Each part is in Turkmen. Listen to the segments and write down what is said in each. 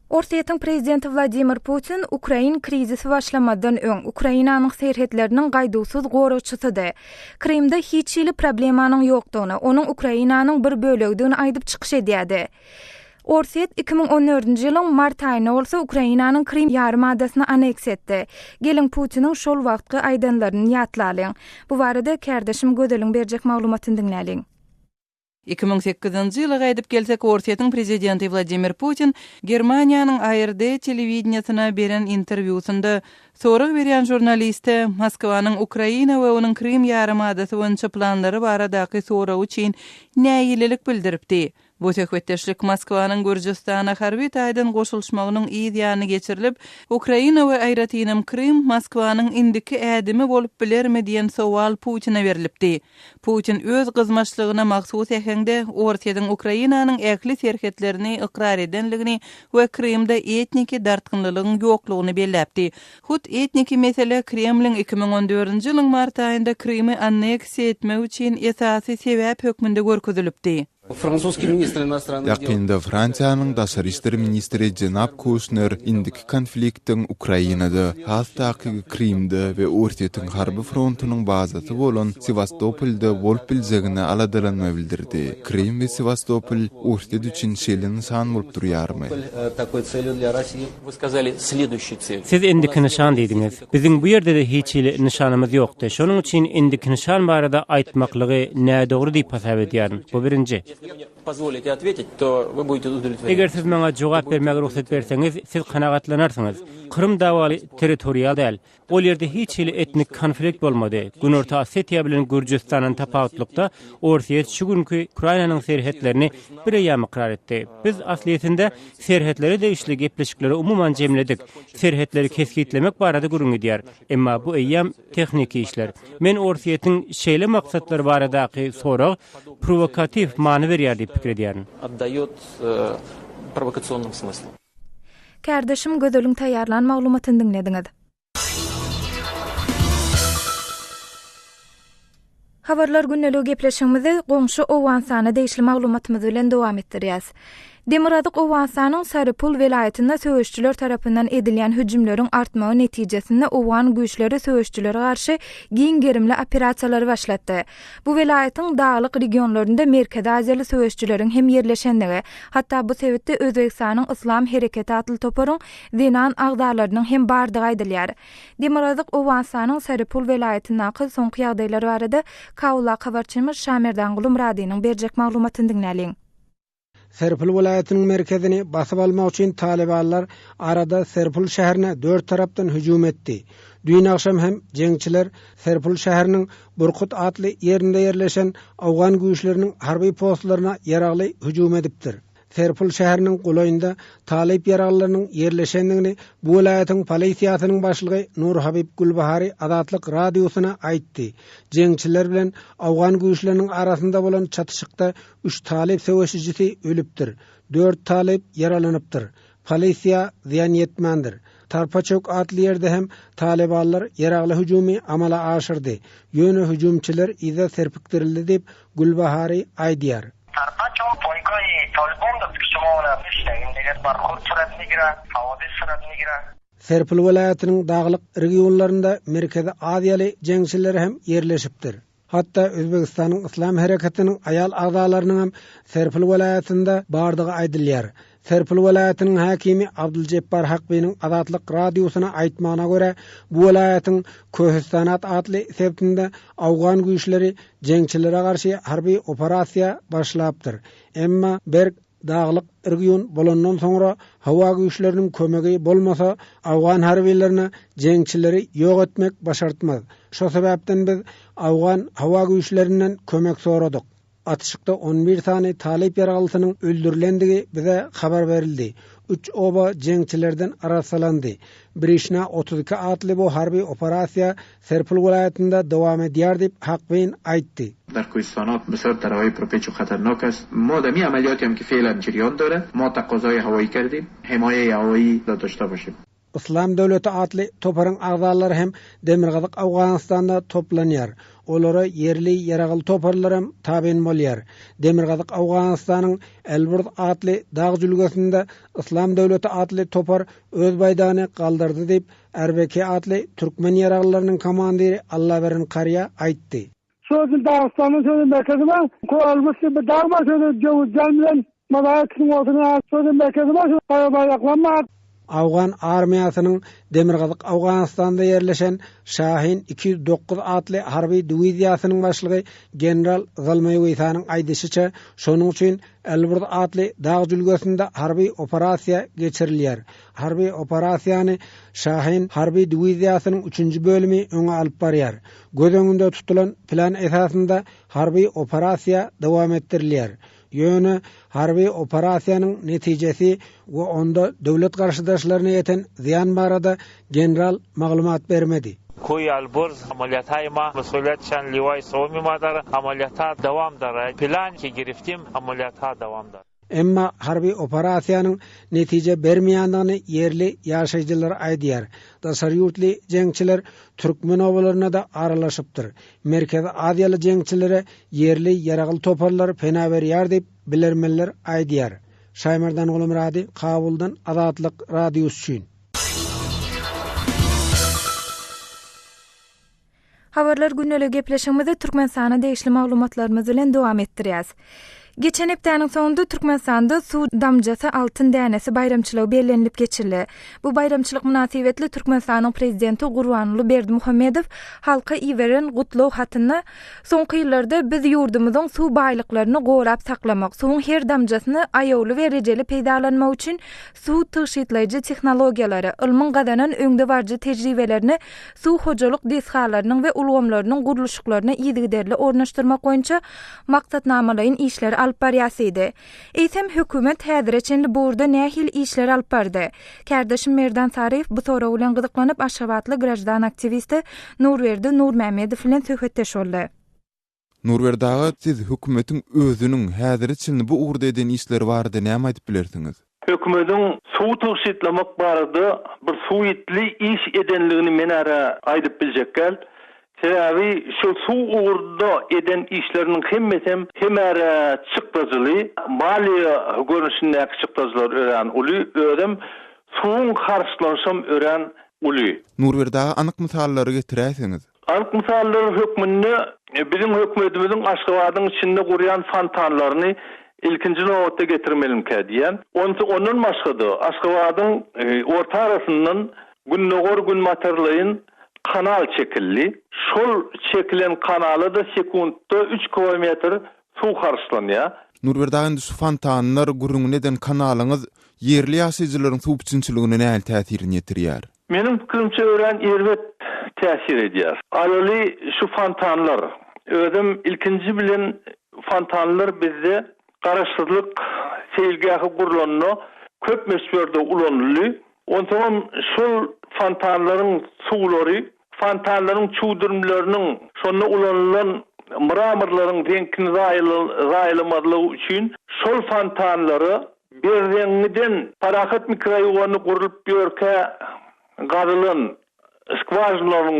Orsýetiň prezidenti Wladimir Putin Ukrain krizisi başlamadan öň Ukrainanyň serhetleriniň gaýduwsyz goragçysydy. Krimde hiç ýyly problemanyň ýokdugyny, onuň Ukrainanyň bir bölegdigini aýdyp çykyş edýärdi. Orsýet 2014-nji ýylyň mart aýyna bolsa Ukrainanyň Krim ýarymadasyny aneks etdi. Gelin Putiniň şol wagtky aýdanlaryny ýatlalyň. Bu barada kardeşim Gödeliň berjek maglumatyny dinläliň. 2008-nji ýyla gaýdyp gelsek, Orsýetiň prezidenti Wladimir Putin Germaniýanyň ARD telewizioniýasyna beren interwýusynda sorag berýän jurnaliste Moskwanyň Ukraina we onuň Krim ýarymadasy boýunça planlary baradaky sorag üçin näýililik bildiripdi. Bu söhbetdeşlik Moskwanyň Gürjistana harby taýdan goşulmagynyň ýa-ny geçirilip, Ukraina we aýratynym Krim Moskwanyň indiki ädimi bolup bilermi diýen sowal Putina berilipdi. Putin öz gyzmaçlygyna maksus ekende Orsýetiň Ukrainanyň äkli serhetlerini ikrar edenligini we Krimde etniki dartgynlylygyň ýoklugyny belläpdi. Hut etniki mesele Kremliň 2014-nji ýylyň mart aýynda Krimi anneksiýa etmek üçin esasy sebäp hökmünde görkezilipdi. Ýakynda Fransiýanyň daşary işleri ministri Jenap Kushner indiki konfliktiň Ukrainada, hastaky Krimde we Orsýetiň harby frontunyň bazasy bolan Sevastopolda bolup biljegini aladylanma bildirdi. Krim we Sevastopol Orsýet üçin şeýle nişan bolup durýarmy? Siz indiki nişan diýdiňiz. Biziň bu ýerde de hiç ýyly nişanymyz ýokdy. Şonuň üçin indiki nişan barada aýtmaklygy näme dogry diýip hasap edýärin. Bu birinji. Eger siz maňa jogap bermäge ruhsat berseňiz, siz kanagatlanarsyňyz. Kırım dawaly territorial däl. Ol ýerde hiç ýyly etnik konflikt bolmady. Günorta Orsýetiýa bilen Gürjistanyň tapawatlykda Orsýet şu günki Ukrainanyň serhetlerini birýär ikrar etdi. Biz aslynda serhetleri degişli gepleşikleri umumyň jemledik. Serhetleri keskitlemek barada gurun edýär. Emma bu eýýam techniki işler. Men Orsýetiň şeýle maksatlary baradaky sorag provokativ many berýär diýip pikir edýärin. Отдаёт провокационным смыслом. Kardeşim Gödeliň taýýarlan maglumatyny dinlediňiz. Habarlar günneligi gepleşigimizi goňşy Owganystanyň deýişli maglumatymyz bilen dowam etdirýäs. Demirgazyk Owganystanyň Sar-e-Pul welaýatynda söwüşçüler tarapyndan edilýän hüjümleriň artmagy netijesinde owgan güýçleri söwüşçülere garşy gerimli operasiýalary başlatdy. Bu welaýatyň dağlyk regionlarynda Merkezi Aziýaly söwüşçüleriň hem yerleşendigi, hatda bu sebäpde Özbekistanyň Islam hereketi atly toparyň Zenan agdarlarynyň hem bardygy aýdylýar. Demirgazyk Owganystanyň Sar-e-Pul welaýatyndaky soňky ýagdaýlar barada Kawla habarçymyz Şamerdan Gulumradynyň berjek maglumatyny dinläliň. Sar-e-Pul welaýatynyň merkezini basyp almak üçin talibanlar arada Sar-e-Pul şäherine 4 tarapdan hüjüm etdi. Dün akşam hem jeňçiler Sar-e-Pul şäheriniň Burkut atly ýerinde ýerleşen awgan güýçleriniň harby postlaryna ýaragly hüjüm edipdir. Sar-e-Pul şäheriniň gulaýynda talip ýaraglarynyň ýerleşendigini bu welaýatyň polisiýasynyň başlygy Nur Habib Gulbahary adatlyk radiosyna aýtdy. Jeňçiler bilen awgan güýçleriniň arasynda bolan çatışykda 3 talip söwüşçisi ölüpdir. 4 talip yaralanypdyr. Polisiýa ziýan ýetmändir. Tarpaçok atly ýerde hem talibanlar ýaragly hüjümi amala aşyrdy. Ýöne hüjümçiler ize serpikdirildi diýip Gulbahary aýdýar. Tarpaçok poýgoý Tolbonda tükçümawna işleginde barhur surat migra, hawadis surat migra. Sar-e-Pul welaýatynyň daglyk regionlarynda Merkezi Aziýaly jeňçileri hem ýerleşipdir. Hatta Özbekistanyň Islam hereketiniň aýal agdalarynyň hem Sar-e-Pul welaýatynda bardygy aýdylýar. Sar-e-Pul welaýatynyň hakimi Abduljebbar Hakbynyň adatlyk radiosyna aýtmagyna görä, bu welaýatyň Köhüstanat atly sebäpinde awgan güýçleri jeňçilere garşy harby operasiýa başlapdyr. Emma Berg dağlyk region bolandan soňra hawa güýçleriniň kömegi bolmasa awgan harbiýlerini jeňçileri ýok etmek başartmaz. Şo sebäpden biz awgan hawa güýçlerinden kömek soradyk. Atışykda 11 tane talip ýaralysynyň öldürilendigi bize habar berildi. 3 oba jeňçilerden arasalandy. Birişna 32 atly bu harby operasiýa Sar-e-Pul welaýatynda dowam edýär diýip Hakbyn aýtdy. در کوهستانات بسیار در هوای پرپیچ و خطرناک است. ما در این عملیاتی هم که فعلا جریان داره، ما تقاضای هوایی کردیم، حمایه هوایی داشته باشیم. İslam Döwleti adly toparyň agdalary hem Demirgazyk Owganystanda toplanýar. Olara yerli ýaragyl toparlar hem tabyn bolýar. Demirgazyk Owganystanyň Elburd adly dağ jülgesinde İslam Döwleti adly topar öz baýdagyny galdyrdy diýip RBK adly türkmen ýaraglarynyň komandiri Allaberin Qarya aýtdy. Sözün Dağıstan'ın sözün merkezine koyulmuştu bir dağma sözü gelmeyen malayatının ortuna sözün merkezine bayraklanmak. Awgan armiýasynyň Demirgazyk Owganystanda ýerleşen Şahin 209 adly harby diwiziýasynyň başlygy general Zalmaýewiýanyň aýdysyça şonuň üçin Elburd adly dağ jülgesinde harby operasiýa geçirilýär. Harby operasiýany Şahin harby diwiziýasynyň 3-nji bölümi öňe alyp barýar. Göz öňünde tutulan plan esasında harby operasiýa dowam etdirilýär. Ýöne harby operasiýanyň netijesi we onda döwlet garşydaşlaryna ýeten ziýan barada general maglumat bermedi. Koy alborz ameliyatayma mesuliyet şan liway sowmi madar ameliyata devam dar. Plan ki giriftim ameliyata devam dar. Emma harby operasiýanyň netije bermeýändigini yerli ýaşaýjylar aýdýar. Daşary ýurtly jeňçiler türkmen owlaryna da aralaşypdyr. Merkezi Aziýaly jeňçilere yerli ýaragyl toparlar pena berýär diýip bilermeler aýdýar. Şaýmardan Gulumrady, Kabuldan Azatlyk radiosu üçin. Habarlar günneligi gepleşigimizde Türkmenistana değişli maglumatlarymyz bilen dowam etdirýäs. Geçen hepdeniň sonunda Türkmenistanda suw damjasy altyn dänesi bayramçylygy bellenilip geçirildi. Bu bayramçylyk münasibetli Türkmenistanyň prezidenti Wladimir Berdimuhamedow halka iweren gutlaw hatyny soňky ýyllarda biz ýurdumyzyň suw baýlyklaryny gorap saklamak, suwuň her damjasyny aýawly we rejeli peýdalanmak üçin suw tyşytlaýjy tehnologiýalary, ilmiň gadanan öňde barjy tejribelerini suw hojalyk deshalarynyň we ulgamlarynyň guruluşyklaryna ýygyderli ornaşdyrmak boýunça maksatnamalaýyn işleri alyp barýasydy. Eýsem hökümet häzirçe burada nähil işler alyp bardy. Kardeşim Merdan Sarif bu soraw bilen gyzyklanyp Aşgabatly grajdan aktivisti Nurwerdi Nurmehmedow bilen söhbetdeş boldy. Nurwerdaga siz hökümetiň özüniň häzirçe bu ugrda eden işleri bardy, näme aýdyp bilersiňiz? Hökümetiň suw tyşytlamak barady, bir suwitli iş edenligini men ara aýdyp biljekkel. Sebebi şu suw ugrda eden işleriniň hemmesem hemara çykdyjyly, maliýe görnüşinde çykdyjylar ören uly, ödem suwuň karşylanşam ören uly. Nurwerdaga anyk misallary getiräsiňiz. Anyk misallary höküminde bizim hökümetimiziň Aşgabatyň içinde gurýan fontanlaryny ilkinji nowatda getirmelim diýen. Onun başgady Aşgabatyň orta arasyndan günnogor gün materlaýyn kanal çekildi. Şol çekilen kanalı da sekundda 3 kilometr suw karşılanýar. Nurwerdaga şu fontanlar gurun neden kanalyňyz yerli ýaşaýjylaryň suw biçinçiligine näme täsirini ýetirýär? Menim pikirimçe ören elbet täsir edýär. Aýaly şu fontanlar özüm ilkinji bilen fontanlar bizde garaşsyzlyk seýilgähi gurulanyny köp mesberde ulanly. Ondan şol fontanlaryň suwlary, fontanlaryň çuwdurmalarynyň şonu ulanylan mramorlaryň reňkini raýlamalygy üçin şol fontanlary berreňden parahat mikroýony gurulyp ýörke garylan skvajnalyň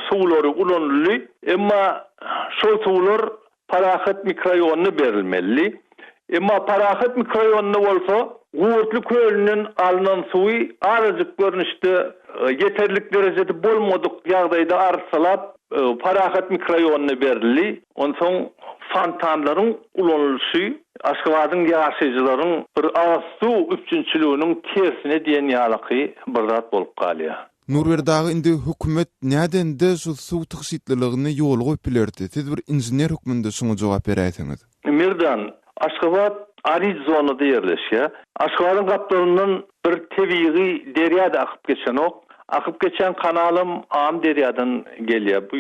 suwlary ulanly, emma şol suwlar parahat mikroýony berilmeli. Emma parahat mikroýony bolsa Gurtly kölünden alınan suwy arazyk görnüşde yeterlik derejede bolmadyk ýagdaýda arsalap parahat mikroýonyna berildi. Onsoň fontanlaryň ulanylşy Aşgabatyň ýaşaýjylaryň bir az suw üçinçiliginiň tersine diýen ýalyky bir zat bolup galýar. Nurwerdaga indi hökümet nädende şu suw tyşytlylygyny ýol goýup bilerdi? Siz bir inженер höküminde şoňa jogap berýärsiňiz. Merdan, Aşgabat Arid zonada yerleşýär. Aşgabatyň gaplaryndan bir tebiği derýada akyp geçen kanalym am derýadan gelýär. Bu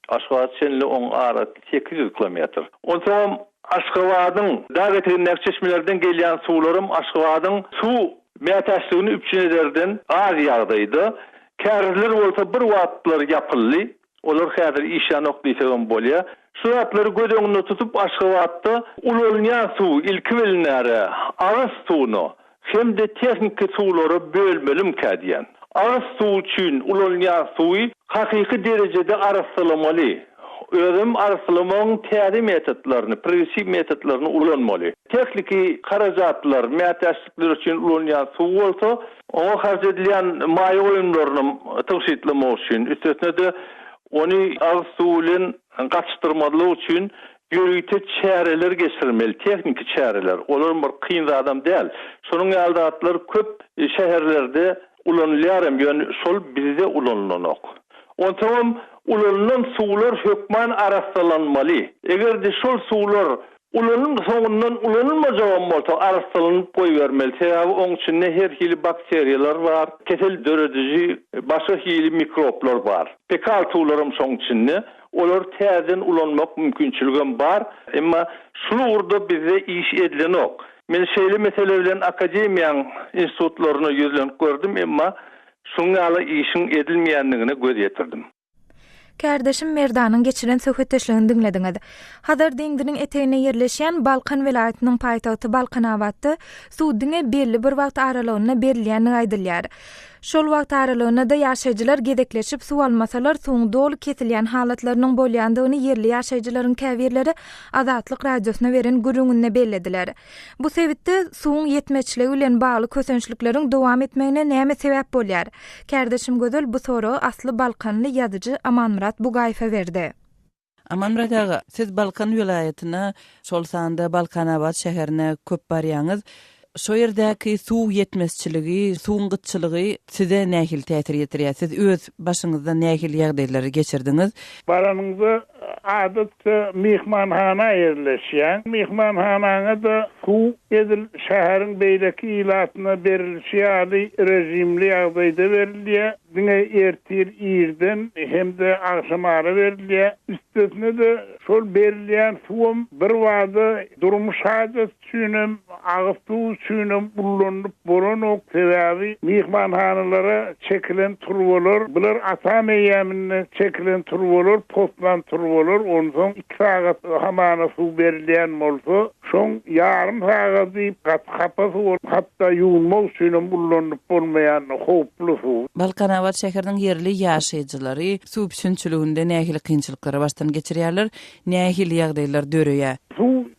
Aşgabat şenli oň ara 800 kilometr. Onsoň Aşgabatyň dağetirnek çeşmelerden gelýän suwlarym Aşgabatyň suw mätäçligini üçin ederden az ýagdaýda. Kärler bolsa bir wagtlar ýapyldy. Olar häzir işanok diýsem bolýar. Şu atları göz öňünde tutup Aşgabatda ulanýan suw ilki bilinäre, ağız suwuny hem de texnik suwlary bölmelim diýen. Ağız suwu üçin ulanýan suwy hakyky derejede arasylamaly. Özüm arasylamagyň täze metodlaryny, primitiv metodlaryny ulanmaly. Tekniki karajatlar, mätäçlikler üçin ulanýan suw bolsa, oňa harç edilen maýa oýunlaryny täşitlemek üçin, üstüne de onu ağız suwunyň gaçdyrmalygy üçin ýürüýte çäreler geçirmeli, tekniki çäreler. Olar bir kyn adam däl. Şonuň aldatlary köp şäherlerde ulanýar, ýöne şol bizde ulanlanok. Ontam ulanylan suwlar hökman arasalanmaly. Egerde şol suwlar ulanyn soňundan ulanylmajagan bolsa arasylanyp goýbermeli. Sebäbi oň içinde her hili bakteriýalar bar, kesel dörediji, başga hili mikroplar bar. Pekal suwlarym şoň içinde olar täzen ulanmak mümkinçiligi bar. Emma şunu urda bize iş edilenok. Men şeýle mesele bilen akademiýaň institutlaryna ýüzlenip gördüm, emma şuňaly işin edilmeýändigine göz ýetirdim. Kardeşim Merdanyň geçiren söhbetdeşligini dinlediňiz. Hazır deňdiriň eteğine yerleşýän Balkan welaýatynyň paýtagty Balkanawatda suwdyňa belli bir wagt aralygyna berilýän gaýdylýar. Şol wagt aralygyna da ýaşaýjylar gedekleşip suw almasalar soň dol kesilýän halatlarynyň bolýandygyny yerli ýaşaýjylaryň käbirleri Azatlyk radiosyna beren gürüňinde bellediler. Bu sebäpde suwuň ýetmeçligi bilen bagly kösençlikleriň dowam etmegine näme sebäp bolýar? Kardeşim Gözel bu soragy asly Balkanly ýazyjy Amanmurat Bugaýew berdi. Amanmurat ağa, siz Balkan welaýatyna, şol sanda Balkanawat şäherine köp barýaňyz. Şo ýerdäki suw ýetmezçiligi, suwun gytçylygy size nähil täsir ýetirýär? Siz öz başyňyzda nähil ýagdaýlary geçirdiňiz? Baranňyzda adatda mehmanhana ýerleşýän. Mehmanhanaňa da suw edil şäheriň beýleki ilatyna berilýär, rejimli ýagdaýda berilýär. Diňe ertir ýerden hemde agşamara berilýär. Üstüne de şol berilýän suwum bir wada durmuş hajat üçin, agyp suw üçin ulanıp boranok sebäbi mehmanhanalara çekilen turwalar, bular ata meýämine çekilen turwalar, postlan turwalar, ondan 2 sagat hamana suw berilýän bolsa, şoň ýarym sagat diýip gat-gapa suw, hatda ýuwmak üçin ulanıp bolmaýan hoply suw. Balkanawat şäheriniň yerli ýaşaýjylary suw düşünçiliginde nähili kynçylyklary başdan geçirýärler, nähili ýagdaýlar döreýär.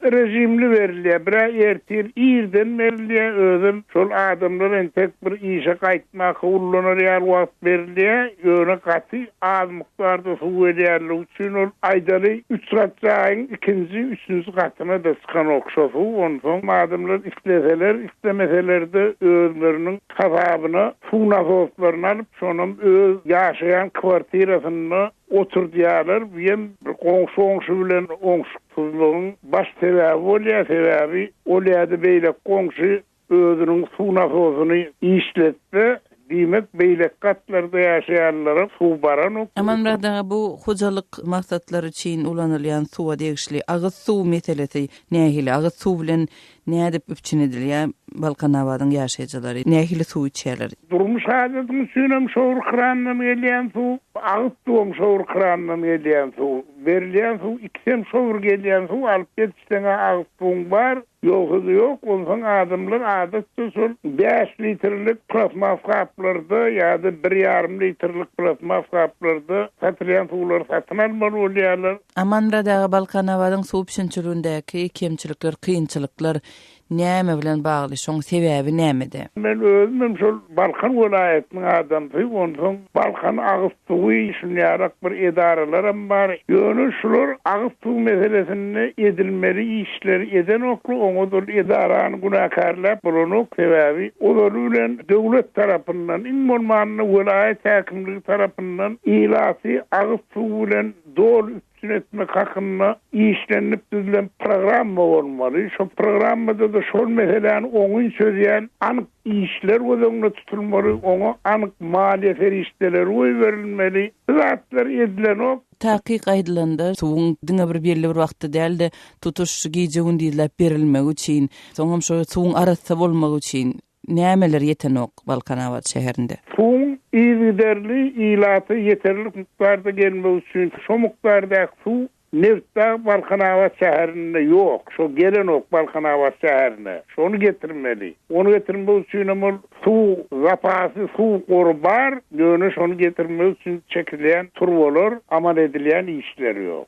Rejimli verilýär, bir ertir ýerden verilýär, özüm şol adamlaryň tek bir işe gaýtmak ullanýar wagt verilýär, ýöne gaty az mukdarda suw berýärler üçin ol aýdaly 3 ratçaýyň 2-nji, 3-nji gatyna da çykan okşa suw, ondan adamlar isleseler, istemeseler de özleriniň hasabyna suw nasoslarynı alyp, şonuň öz ýaşaýan kwartirasyny oturdýarlar, hem goňşy bilen oňşuklygyň baş sebäbi bolýar, sebäbi olýady beýle goňşy özüniň suw nasosyny işletdi. Diýmek beýle gatlarda ýaşaýanlara suw baranok. Amanmurat ağa, bu hojalyk maksatlary üçin ulanylýan suwa degişli agyz suw meselesi nähili? Agyz suw bilen nädip üçin edilýär? Balkanawatyň ýaşaýjylary nähili suw içýärler? Durmuş hajatyň üçin şowur kranyndan gelýän suw, agyz suwum şowur kranyndan gelýän suw, berilýän suw 2 şowur gelýän suw alyp geçişden agyz suwum bar. Yok, ondan adamlar adatda şol 5 litrlik plasma kaplarda ýa-da 1,5 litrlik plasma kaplarda satylýan suwlar satyn almaly bolýarlar. Amanmurat ağa, Balkanawatyň suw düşünçiligindäki kemçilikler, kynçylyklar näme bilen bagly? Şoň sebäbi nämede? Men özüm şol Balkan welaýatynyň adamdy, ondan Balkan agyz suwy işleýär bir edaralaram bar. Ýöne şular agyz suw meselesini edilmeli işleri eden oklu, oňa edarany gunakarlap bolanok sebäbi olar bilen döwlet tarapyndan, iň bolmanyny welaýat häkimligi tarapyndan ilaty agyz suw bilen dol etmek hakkında işlenip düzülen programma olmalı. Şu programmada da şol meseleni onun sözleyen anık işler gözüne tutulmalı. Ona anık maliyet erişteleri oy verilmeli. Zatlar edilen o. Tahqiq aýdylanda suwuň diňe bir belli bir wagtda däl de tutuş giýjegin diýilip berilmek üçin, soňam şo suwuň arasy bolmak üçin nämeler ýetenok Balkanawat şäherinde? Suwuň ýetiderli ilaty ýeterli mukdarda gelmek üçin, şo mukdarda suw Neftdağ Balkanava şäherinde yok. Şo gelen ok Balkanava şäherine. Şonu getirmeli. Onu getirmeli üçün su zapası, su korbar. Göne şonu getirmeli üçün çekilen turbolor, amal edilen işleri yok.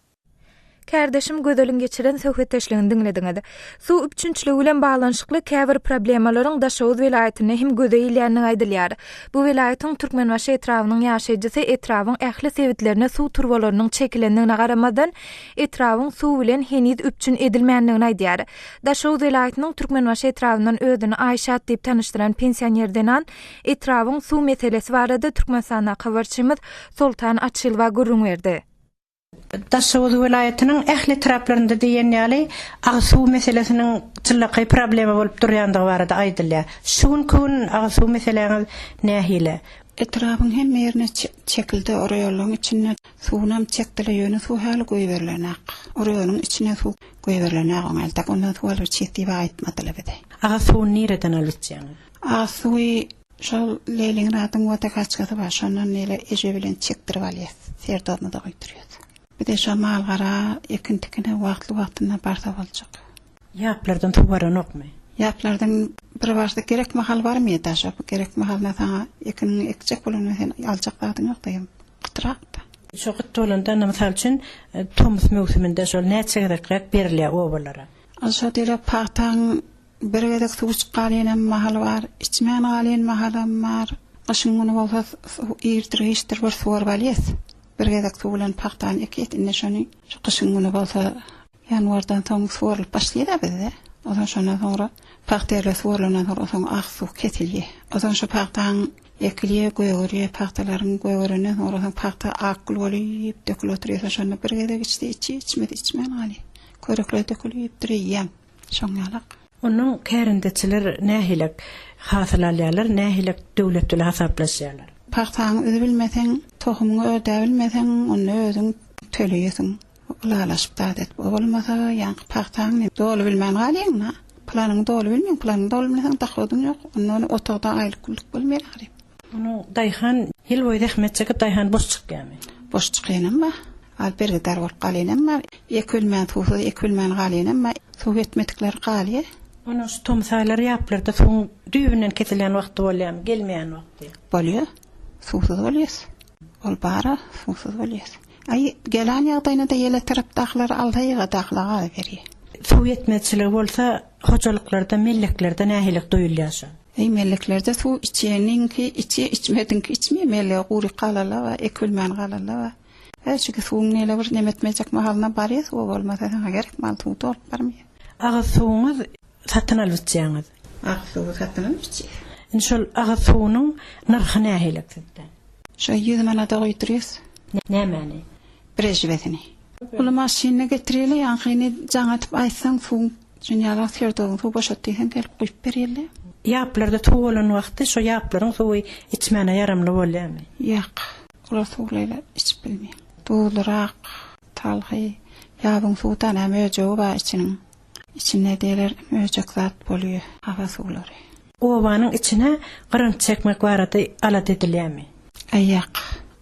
Kardeşim gödölün geçiren söhbetdeşligini dinlediňiz. Su üçinçiligi bilen baglanyşykly käbir problemalaryň daşawuz welaýatyny hem gödöýilýärni aýdylýar. Bu welaýatyň Türkmenbaşy etrawynyň ýaşaýjysy etrawyň ähli sebitlerine su turbolarynyň çekilendigine garamadan etrawyň su bilen henüz üçin edilmändigini aýdýar. Daşawuz welaýatynyň Türkmenbaşy etrawyndan özüni Aýşat diýip tanışdyran pensionerden etrawyň su meselesi barada Türkmenistana habarçymyz Sultan Açylwa gurrun berdi. Daşawuz welaýatynyň ähli taraplarynda diýenýäli agsuw meselesiniň çyllaky problemi bolup durýandygy barada aýdylýar. Şuň kun agsuw meseleňiz nähile? Etrawyň hem ýerine çekildi, oraýalyň içine suwunam çekdile ýöne suw hali goýberlenek. Oraýalyň içine suw goýberlenek, onalda ondan suw alyp çekdi we aýtmadylar bide. Agsuw nereden alýan? Agsuw şol Leningradyň wata kaçgaty başlandan ele eje bilen çekdirip alýar. Serdodna da goýdurýar. Bir de şu malgara ekintikine wagtynda barda boljak. Ýaplardan tuwaran okmy? Ýaplardan bir barda gerek mahal barmy daşap, gerek mahalna taňa ekinin ekjek bolan sen aljaklardan ýok daýym. Qıtrakda. Şu qıttolandan mysal üçin Tomus mövsüminde şol näçe berilýär owalara. Aşa dile paxtaň bir gedek suw çykaryň mahal bar, içmän galyn mahalam bar. Aşyňyny bolsa ýerdir bir suwar balýas. Bir gedek suw bilen paxtan eket inne şonu qyşyň güni bolsa ýanwardan soň suwaryp başlaýar bizde. Ondan şondan sonra paxterle suwarlanan soň agsuw ketilýär. Ondan şu paxtan ekliýe goýgurýar, paxtalaryň goýgurany sonra paxta aklyp bolyp dökülýär. Şonu bir gedek içmän gali. Körekler dökülýär durýar. Şoňalyk. Onuň kärindeçiler nähilek hasalalýarlar, nähilek döwletli hasaplaşýarlar. Paxtaň özi bilmesen, tohumuny öde bilmesen, onu özüň töleýäsiň. Ulalaşyp dadet bolmasa, ýa-ni paxtaň dolu bilmän galýaňma. Planyň dolu bilmeň, planyň dolu bilmesen taxawyň ýok. Onu otogda aýlyk güllük bilmeýär. Onu daýhan ýyl boýy rahmet çekip daýhan boş çykýarmy? Boş çykýanma. Alberge dar bolup galýanma. Ekilmän tuğy, ekilmän galýanma. Suw etmedikler galýa. Onu şu tomsaýlar ýaplarda soň düýbünden ketilen wagty bolýarmy, gelmeýän wagty? Bolýar. Suwsuz bolýar. Ol bara suwsuz bolýar. Ay gelen ýagdaýynda ýele tarapdakylar aldaýyga daklaga berýär. Suw etmedçiler bolsa hojalyklarda, melleklarda nähilek doýulýar. Ey melleklerde suw içeninki içmedinki içmeýär, melle gury qalala we ekilmän qalala. Eşiki suwun näle bir nemetmejek mahalna barýar, o bolmasa gerek mal tuw dolup barmýar. Agsuwuňyz satyn alýarsyňyz. Agsuw satyn alýarsyň. Şol agsuwunyň narhy nähilek sizde? Şo 100 manata goýdurýar. Nämäni? Brejbetini. Ulu maşyny getireli ýa-ni jaňatyp aýtsaň suw dünýäde serdogyn suw boşatdyň gelip goýup berýärler. Ýaplarda tuw bolan wagtda şo ýaplaryň suwy içmäne ýaramly bolýarmy? Ýok. Olar suwlaýlar içip bilmeýär. Tuwlarak, talhy, ýabyň suwdan möjegi bar içine deler möjek zat bolýar, hawa suwlary. Owanyň içine gyrant çekmek barady alat edilýärmi? Ýok.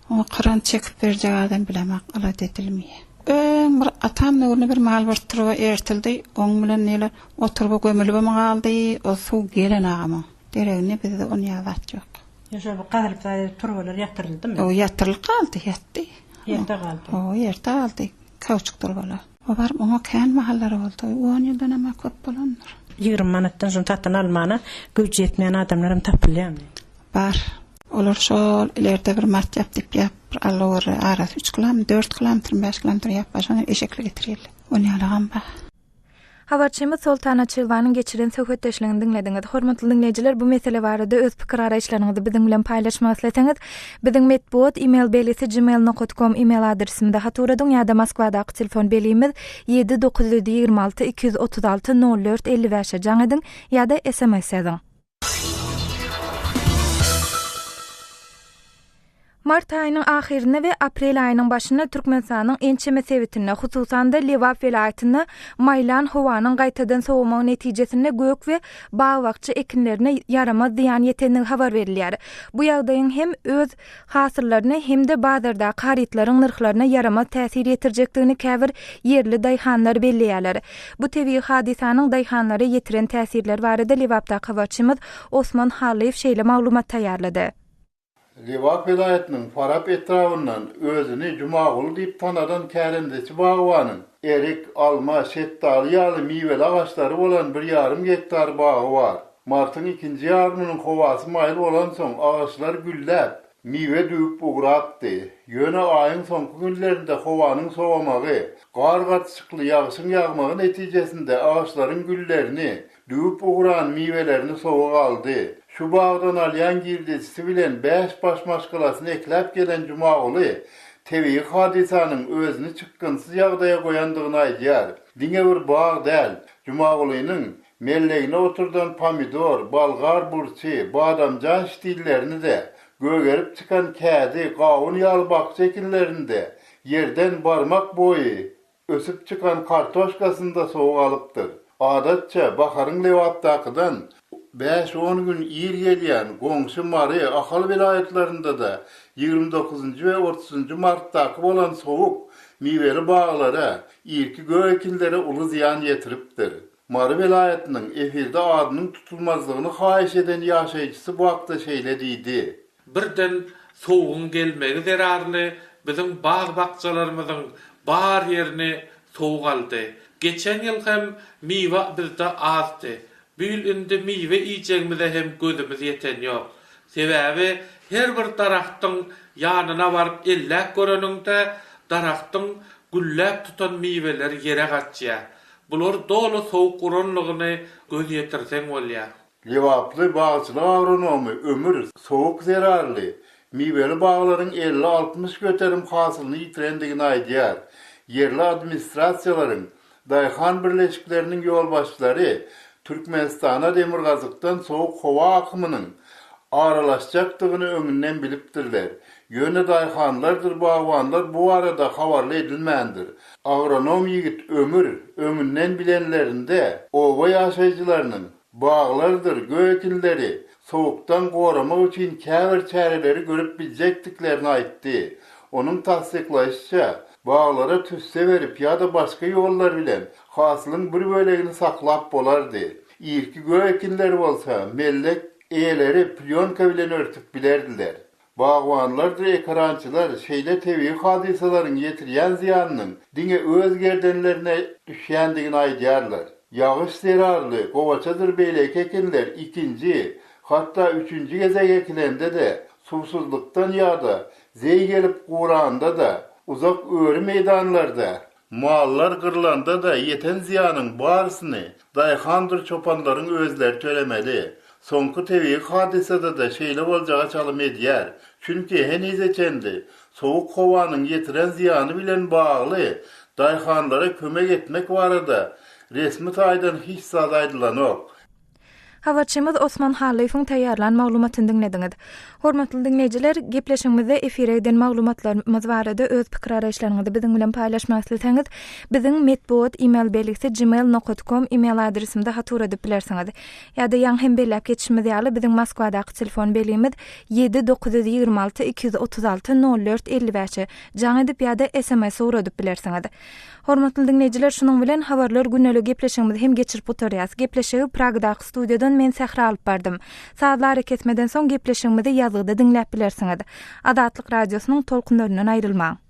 O gyrant çekip berjek adam bilemek alat edilmeýär. Bir atam nöwrüne bir mal bartyryp ertildi, oň bilen näle oturup gömülüp galdy, o suw gelen agamy. Deregine bizde onu ýazat ýok. Ýa-da bu galyp turbalar ýatyryldymy? O ýatyrylyp galdy, ýatdy. Ýerdə galdy. O ýerde galdy. Kauçuk turbalar. O bar oňa kän mahallary boldy. 10 ýyldan ama köp bolandyr. 20 manatdan şonu tatdan almana güýç ýetmeýän adamlarym tapylýarmy? Bar. Olar şol ilerde bir mart ýatyp alawar aras 3 km, 4 km, 5 km ýapaşany eşekle getirýärler. Onu ýalagam ba. Habarçymyz Sultan Açylwanyň geçiren söhbetdeşligini dinlediňiz. Hormatly dinleýijiler, bu mesele barada öz pikir araýşlaryňyzy biziň bilen paýlaşmak isteseňiz, biziň medpuat email belisi gmail.com email adresimizde haturadyň ýa-da Moskwadaky telefon belimiz 7926 236 04 55 jaňadyň ýa-da SMS ýazyň. Mart ayının ahirine ve aprel ayının başında Türkmenistan'ın ençeme sevitine, hususan da Lewap welaýatynda maylan hawanın gaýtadan sowumagy netijesinde gök ve bağ wagtçy ekinlerine yarama ziyan yetenini habar verilýär. Bu ýagdaýyň hem öz hasyrlaryna hem de bazarda garytlaryň narhlaryna yarama täsir ýetirjekdigini käbir yerli daýhanlar belliýärler. Bu tebii hadisanyň daýhanlary ýetiren täsirler barada Lewapda habarçymyz Osman Haliýew şeýle maglumat taýýarlady. Lewap welaýatynyň Farap etrafyndan özüni Jumagul diýip tanadan kärendesi bagwanyň erik, alma, şettali ýaly miweli agaçlary bolan 1,5 hektar bagy bar. Martyň 2-nji ýarmynyň howasy maýly bolan soň agaçlar gülläp, miwe düýüp ugratdy. Ýöne aýyň soňky günlerinde howanyň sowamagy, gargaçykly ýagşyň ýagmagy netijesinde agaçlaryň güllerini, düýüp ugran miwelerini sowag aldy. Şu bağdan alyan girdisi bilen 5 baş maşgalasyny eklep gelen Jumaguly tebii hadisanyň özüni çykgynsyz ýagdaýa goýandygyny aýdýar. Diňe bir bağ däl. Jumagulynyň mellegine oturdan pomidor, balgar burçy, badamjan şitillerini de gögerip çıkan kädi, gawun ýaly bakça ekinlerinde yerden barmak boýy ösüp çıkan kartoşkasynda sowag alypdyr. Adatça baharyň Lewapdakydan 5-10 gün ýer gelýän goňşy Mary ahal welaýatlarynda da 29 we 30 martdaky bolan sowuk miweli baglara, ilki göýekillere uly ziyan ýetiripdir. Mary welaýatynyň efirde adynyň tutulmazlygyny haýyş eden ýaşaýjysy bu hakda şeýle diýdi. Birden sowuň gelmegi zeraryny biziň bag bakçalarymyzyň bar ýerini sowuk aldy. Geçen ýyl hem miwe bizde azdy. Bu ýyl indi miwe iýjegimize hem gözümüz ýeten ýok. Sebäbi her bir daraxtyň ýanyna baryp ellek göreninde daraxtyň güllep tutan miweler ýere gaçýar. Bular dolu sowuk guranlygyny göz ýetirseň bolýar. Lewaply bagçylyk agronomy ömür sowuk zerarly miweli baglaryň 50-60 göterim hasylyny ýitirendigini aýdýar. Yerli administrasiýalaryň daýhan birleşikleriniň ýolbaşçylary Türkmenistana Demirgazykdan sowuk hawa akymynyň aralaşjakdygyny öňünden bilipdirler. Ýöne daýhanlardyr bagwanlar bu arada habarly edilmändir. Agronom ýigit ömür öňünden bilenlerinde owa ýaşaýjylarynyň baglardyr göýekinleri sowukdan goramak üçin käbir çäreleri görüp biljekdiklerini aýtdy. Onuň tasdiklaýyşyça baglara tüsse berip ýa-da başga ýollar bilen hasylyň bir bölegini saklap bolardy. İlki göýekinleri bolsa mellek eýeleri plyonka bilen örtüp bilerdiler. Bagwanlar da ekrançylar şeýle tebii hadisalaryň ýetirýän ziýanynyň diňe öz gerdenlerine düşýändigini aýdýarlar. Ýagyş zerarly, gowaçadyr beýlek ekinler 2-nji, hatda 3-nji gezek ekilende de suwsuzlukdan ýa-da zeý gelip guranda da uzak öri meydanlarda mallar gırlanda da yeten ziyanın barısını daýhandyr çopanlaryň özleri tölemeli. Soňky tebii hadisada da şeýle boljagy çalym edýär. Çünki henizeçendi sowuk howanyň ýetiren ziyany bilen bagly daýhanlara kömek etmek barada resmi taýdan hiç zat aýdylanok. Habarçymyz Osman Haliýewiň taýýarlan maglumatyny dinlediňiz. Hormatly dinleýijiler, gepleşigimizde efire eden maglumatlarymyz barada öz pikir araýşlaryňyzy biziň bilen paýlaşmak isteseňiz, biziň medbuat email belgisi gmail.com email adresimde hatur edip bilersiňiz. Ýa-da ýa hem belläp geçişimiz ýaly biziň Moskwadaky telefon belgimiz 7926 236 04 55. Jaň edip ýa-da SMS uradip bilersiňiz. Hormatly dinleýijiler, şunuň bilen Habarlar gündeligi gepleşigimizi hem geçirip oturýas. Gepleşigi Pragdaky studiýadan men Sehra alyp bardym. Saatlar ketmeden soň gepleşigimizi ýazgyda dinläp bilersiňiz. Adatlyk radiosynyň tolkunlaryndan aýrylmaň.